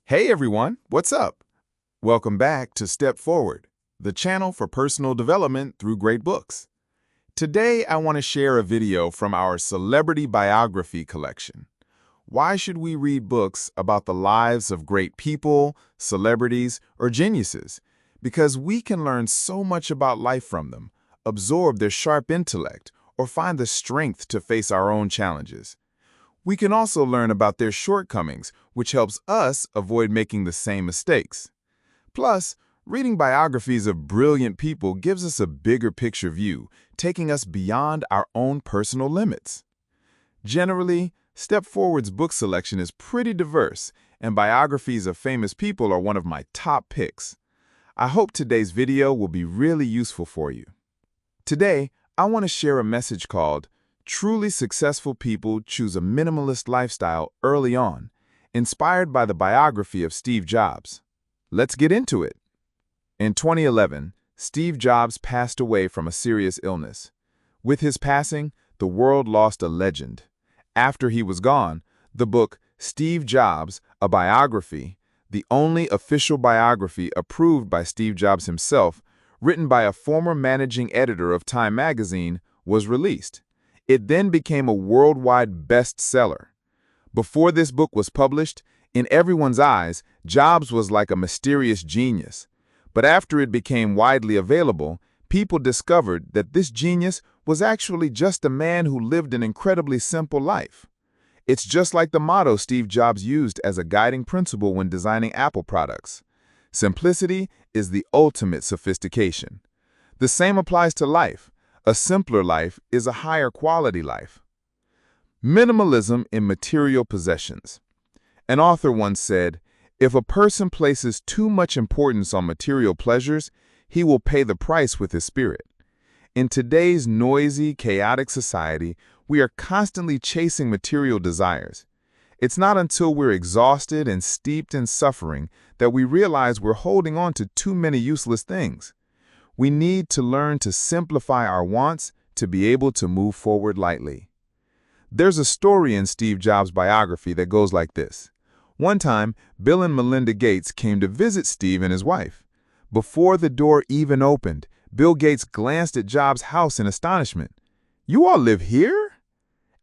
Hey everyone, what's up? Welcome back to Step Forward, the channel for personal development through great books. Today, I want to share a video from our celebrity biography collection. Why should we read books about the lives of great people, celebrities, or geniuses? Because we can learn so much about life from them, absorb their sharp intellect, or find the strength to face our own challenges. We can also learn about their shortcomings, which helps us avoid making the same mistakes. Plus, reading biographies of brilliant people gives us a bigger picture view, taking us beyond our own personal limits. Generally, Step Forward's book selection is pretty diverse, and biographies of famous people are one of my top picks. I hope today's video will be really useful for you. Today, I want to share a message called Truly Successful People Choose a Minimalist Lifestyle Early On, inspired by the biography of Steve Jobs. Let's get into it. In 2011, Steve Jobs passed away from a serious illness. With his passing, the world lost a legend. After he was gone, the book Steve Jobs, a Biography, the only official biography approved by Steve Jobs himself, written by a former managing editor of Time magazine, was released. It then became a worldwide bestseller. Before this book was published, in everyone's eyes, Jobs was like a mysterious genius. But after it became widely available, people discovered that this genius was actually just a man who lived an incredibly simple life. It's just like the motto Steve Jobs used as a guiding principle when designing Apple products. Simplicity is the ultimate sophistication. The same applies to life. A simpler life is a higher quality life. Minimalism in material possessions. An author once said, "If a person places too much importance on material pleasures, he will pay the price with his spirit." In today's noisy, chaotic society, we are constantly chasing material desires. It's not until we're exhausted and steeped in suffering that we realize we're holding on to too many useless things. We need to learn to simplify our wants to be able to move forward lightly. There's a story in Steve Jobs' biography that goes like this. One time, Bill and Melinda Gates came to visit Steve and his wife. Before the door even opened, Bill Gates glanced at Jobs' house in astonishment. "You all live here?"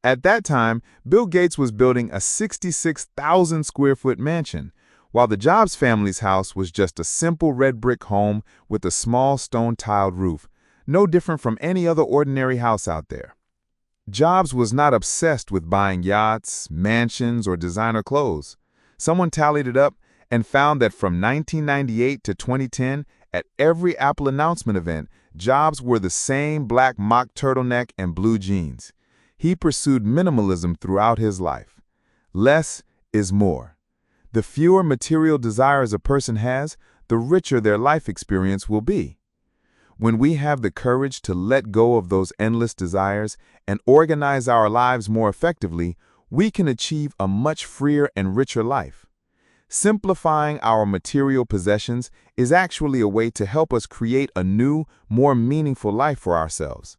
At that time, Bill Gates was building a 66,000 square foot mansion, while the Jobs family's house was just a simple red brick home with a small stone-tiled roof, no different from any other ordinary house out there. Jobs was not obsessed with buying yachts, mansions, or designer clothes. Someone tallied it up and found that from 1998 to 2010, at every Apple announcement event, Jobs wore the same black mock turtleneck and blue jeans. He pursued minimalism throughout his life. Less is more. The fewer material desires a person has, the richer their life experience will be. When we have the courage to let go of those endless desires and organize our lives more effectively, we can achieve a much freer and richer life. Simplifying our material possessions is actually a way to help us create a new, more meaningful life for ourselves.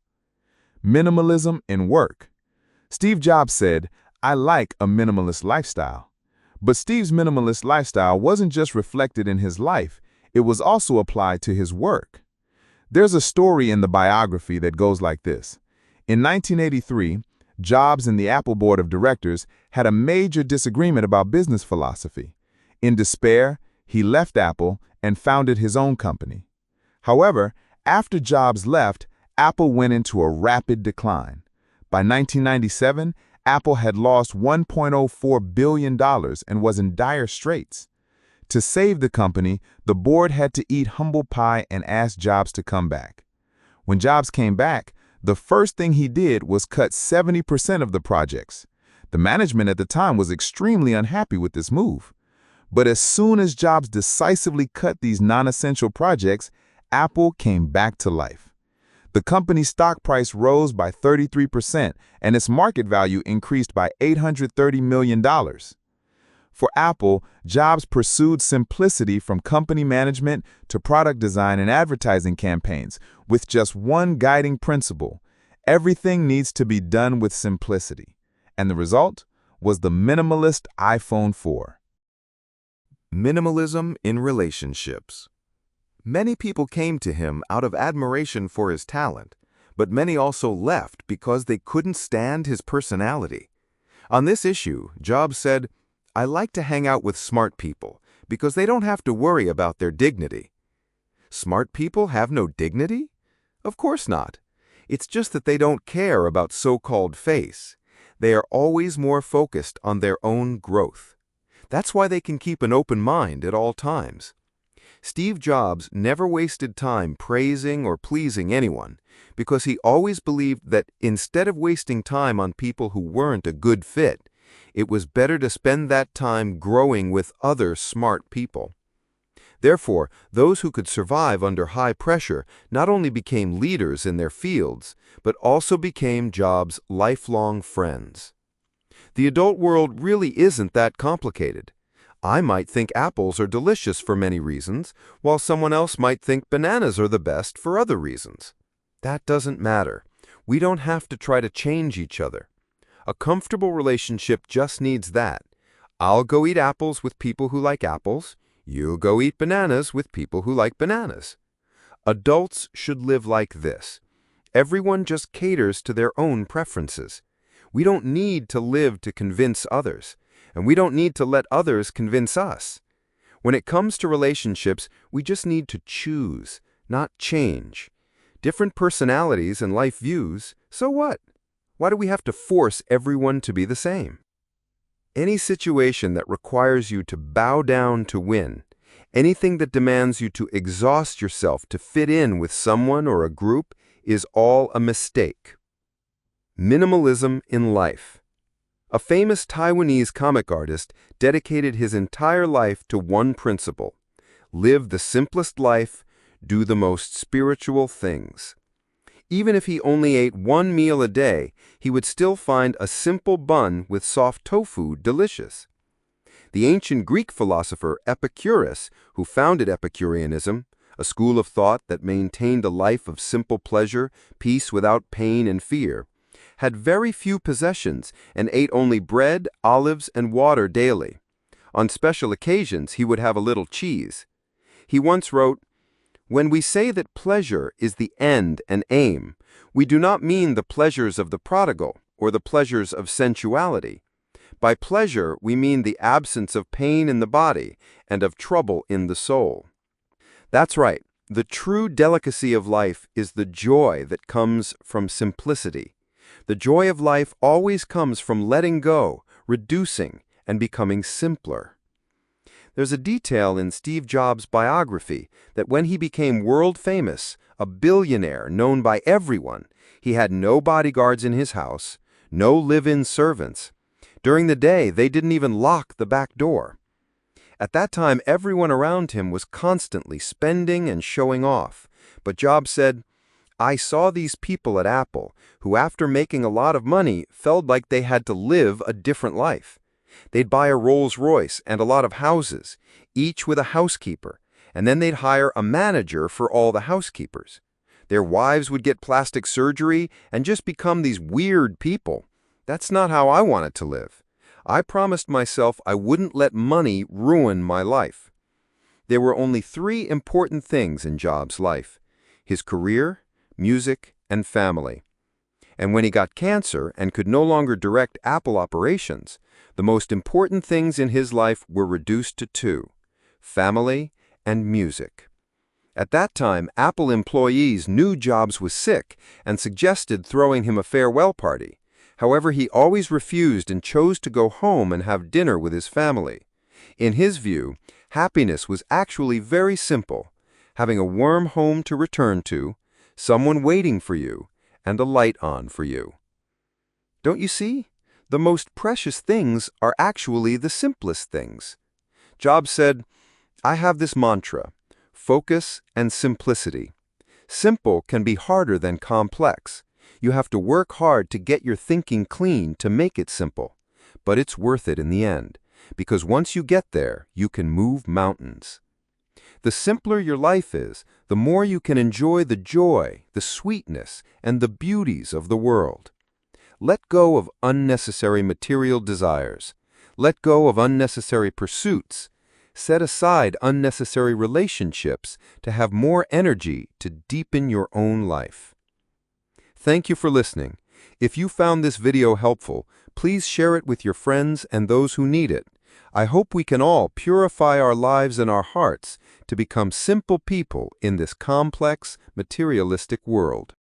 Minimalism in work. Steve Jobs said, "I like a minimalist lifestyle." But Steve's minimalist lifestyle wasn't just reflected in his life, it was also applied to his work. There's a story in the biography that goes like this. In 1983, Jobs and the Apple board of directors had a major disagreement about business philosophy. In despair, he left Apple and founded his own company. However, after Jobs left, Apple went into a rapid decline. By 1997, Apple had lost $1.04 billion and was in dire straits. To save the company, the board had to eat humble pie and ask Jobs to come back. When Jobs came back, the first thing he did was cut 70% of the projects. The management at the time was extremely unhappy with this move. But as soon as Jobs decisively cut these non-essential projects, Apple came back to life. The company's stock price rose by 33% and its market value increased by $830 million. For Apple, Jobs pursued simplicity from company management to product design and advertising campaigns with just one guiding principle: everything needs to be done with simplicity. And the result was the minimalist iPhone 4. Minimalism in relationships. Many people came to him out of admiration for his talent, but many also left because they couldn't stand his personality. On this issue, Jobs said, "I like to hang out with smart people because they don't have to worry about their dignity." Smart people have no dignity? Of course not. It's just that they don't care about so-called face. They are always more focused on their own growth. That's why they can keep an open mind at all times. Steve Jobs never wasted time praising or pleasing anyone because he always believed that instead of wasting time on people who weren't a good fit, it was better to spend that time growing with other smart people. Therefore, those who could survive under high pressure not only became leaders in their fields, but also became Jobs' lifelong friends. The adult world really isn't that complicated. I might think apples are delicious for many reasons, while someone else might think bananas are the best for other reasons. That doesn't matter. We don't have to try to change each other. A comfortable relationship just needs that. I'll go eat apples with people who like apples. You'll go eat bananas with people who like bananas. Adults should live like this. Everyone just caters to their own preferences. We don't need to live to convince others, and we don't need to let others convince us. When it comes to relationships, we just need to choose, not change. Different personalities and life views, so what? Why do we have to force everyone to be the same? Any situation that requires you to bow down to win, anything that demands you to exhaust yourself to fit in with someone or a group, is all a mistake. Minimalism in life. A famous Taiwanese comic artist dedicated his entire life to one principle: live the simplest life, do the most spiritual things. Even if he only ate one meal a day, he would still find a simple bun with soft tofu delicious. The ancient Greek philosopher Epicurus, who founded Epicureanism, a school of thought that maintained a life of simple pleasure, peace without pain and fear, had very few possessions and ate only bread, olives, and water daily. On special occasions, he would have a little cheese. He once wrote, "When we say that pleasure is the end and aim, we do not mean the pleasures of the prodigal or the pleasures of sensuality. By pleasure, we mean the absence of pain in the body and of trouble in the soul." That's right. The true delicacy of life is the joy that comes from simplicity. The joy of life always comes from letting go, reducing, and becoming simpler. There's a detail in Steve Jobs' biography that when he became world famous, a billionaire known by everyone, he had no bodyguards in his house, no live-in servants. During the day, they didn't even lock the back door. At that time, everyone around him was constantly spending and showing off. But Jobs said, "I saw these people at Apple who, after making a lot of money, felt like they had to live a different life. They'd buy a Rolls-Royce and a lot of houses, each with a housekeeper, and then they'd hire a manager for all the housekeepers. Their wives would get plastic surgery and just become these weird people. That's not how I wanted to live. I promised myself I wouldn't let money ruin my life." There were only 3 important things in Jobs' life: his career, music, and family. And when he got cancer and could no longer direct Apple operations, the most important things in his life were reduced to 2: family and music. At that time, Apple employees knew Jobs was sick and suggested throwing him a farewell party. However, he always refused and chose to go home and have dinner with his family. In his view, happiness was actually very simple: having a warm home to return to, someone waiting for you, and a light on for you. Don't you see? The most precious things are actually the simplest things. Jobs said, "I have this mantra: focus and simplicity. Simple can be harder than complex. You have to work hard to get your thinking clean to make it simple. But it's worth it in the end, because once you get there, you can move mountains." The simpler your life is, the more you can enjoy the joy, the sweetness, and the beauties of the world. Let go of unnecessary material desires. Let go of unnecessary pursuits. Set aside unnecessary relationships to have more energy to deepen your own life. Thank you for listening. If you found this video helpful, please share it with your friends and those who need it. I hope we can all purify our lives and our hearts to become simple people in this complex, materialistic world.